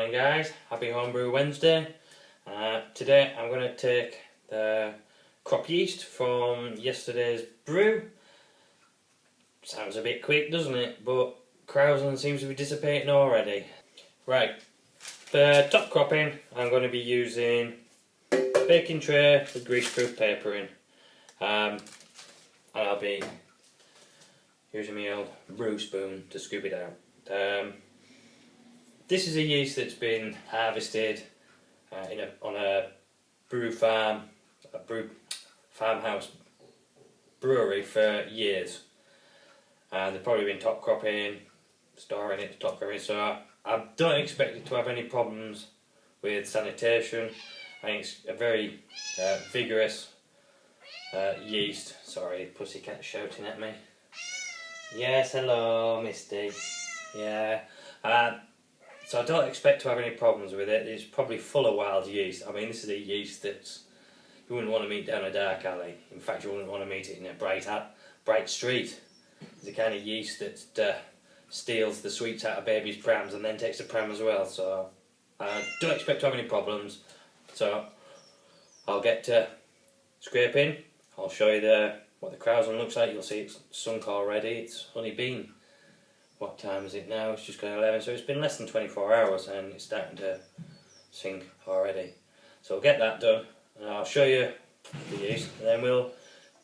Morning guys, happy Homebrew Wednesday. Today I'm going to take the crop yeast from yesterday's brew. Sounds a bit quick, doesn't it? But Krausen seems to be dissipating already. Right, for top cropping I'm going to be using a baking tray with greaseproof paper in. And I'll be using my old brew spoon to scoop it out. This is a yeast that's been harvested on a brew farm, farmhouse brewery for years, and they've probably been top cropping, storing it, top cropping. So I don't expect it to have any problems with sanitation. I think it's a very vigorous yeast. Sorry, pussycat shouting at me. Yes, hello, Misty. Yeah. So I don't expect to have any problems with it. It's probably full of wild yeast. I mean, this is a yeast that you wouldn't want to meet down a dark alley. In fact, you wouldn't want to meet it in a bright street. It's the kind of yeast that steals the sweets out of babies' prams and then takes the pram as well. So I don't expect to have any problems. So I'll get to scraping. I'll show you what the Krausen looks like. You'll see it's sunk already. It's only been, what time is it now? It's just gone 11, so it's been less than 24 hours and it's starting to sink already. So we'll get that done and I'll show you the yeast and then we'll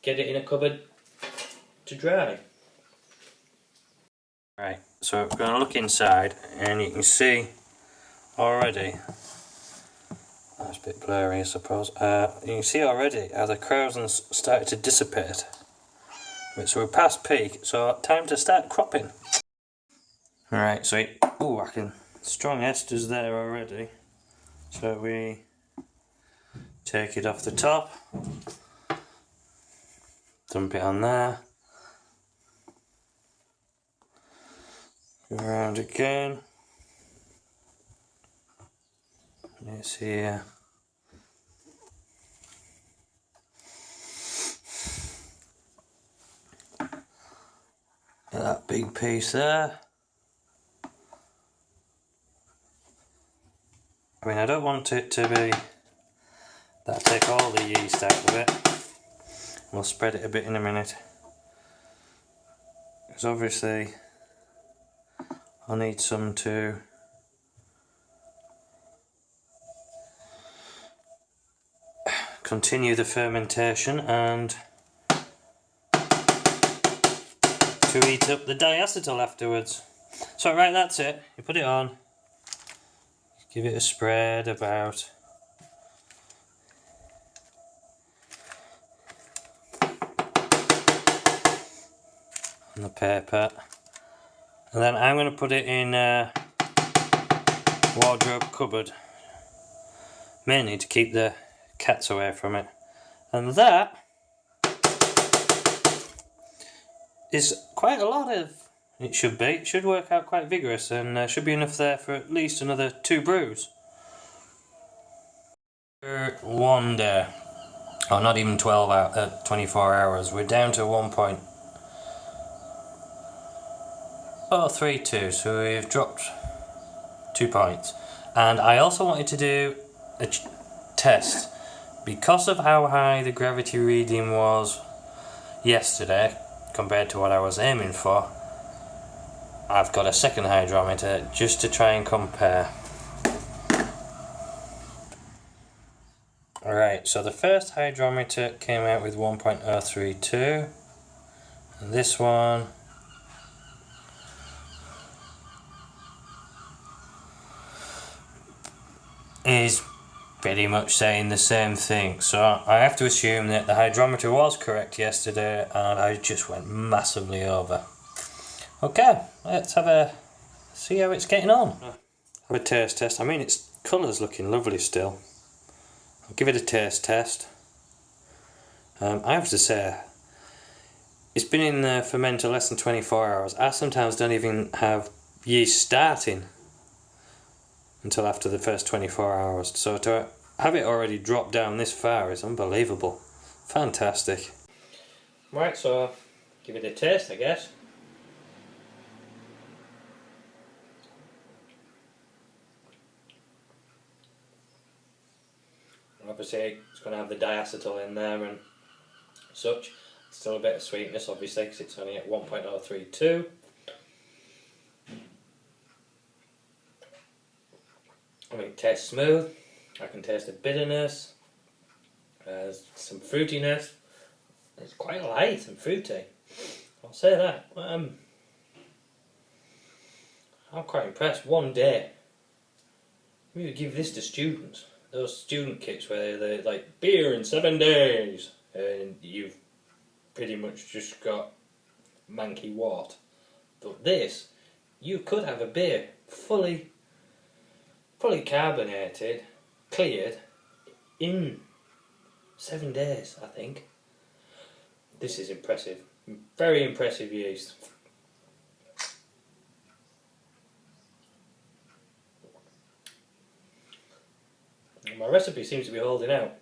get it in a cupboard to dry. Right, so we're going to look inside and you can see already, that's a bit blurry I suppose, you can see already how the Krausen's started to dissipate. Right, so we're past peak, so time to start cropping. Alright, so I can strong esters there already. So we take it off the top, dump it on there, go around again. It's here. That big piece there. I mean, I don't want it to be that I take all the yeast out of it. We'll spread it a bit in a minute. Because obviously I'll need some to continue the fermentation and to eat up the diacetyl afterwards. So right, that's it. You put it on. Give it a spread about. On the paper. And then I'm going to put it in a wardrobe cupboard. Mainly to keep the cats away from it. And that is quite a lot of, it should be. It should work out quite vigorous and should be enough there for at least another 2 brews. One day, or not even 24 hours, we're down to 1.032, so we've dropped 2 points. And I also wanted to do a test. Because of how high the gravity reading was yesterday, compared to what I was aiming for, I've got a second hydrometer just to try and compare. Alright, so the first hydrometer came out with 1.032 and this one is pretty much saying the same thing. So I have to assume that the hydrometer was correct yesterday and I just went massively over. Okay, let's see how it's getting on. Have a taste test. I mean, its colour's looking lovely still. I'll give it a taste test. I have to say, it's been in the fermenter less than 24 hours. I sometimes don't even have yeast starting until after the first 24 hours. So to have it already drop down this far is unbelievable. Fantastic. Right, so give it a taste, I guess. obviously it's going to have the diacetyl in there and such. Still a bit of sweetness, obviously, because it's only at 1.032. I mean, it tastes smooth. I can taste the bitterness. Some fruitiness. It's quite light and fruity. I'll say that. I'm quite impressed. One day, we would give this to students. Those student kits where they're like, beer in 7 days, and you've pretty much just got manky wort. But this, you could have a beer fully carbonated, cleared, in 7 days, I think. This is impressive. Very impressive yeast. My recipe seems to be holding out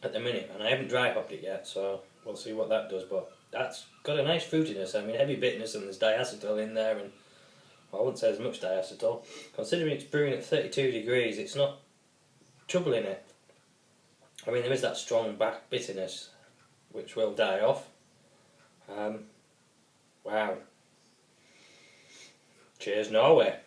at the minute, and I haven't dry hopped it yet, so we'll see what that does. But that's got a nice fruitiness. I mean, heavy bitterness, and there's diacetyl in there, and I wouldn't say there's much diacetyl. Considering it's brewing at 32 degrees, it's not troubling it. I mean, there is that strong back bitterness, which will die off. Wow. Cheers, Norway.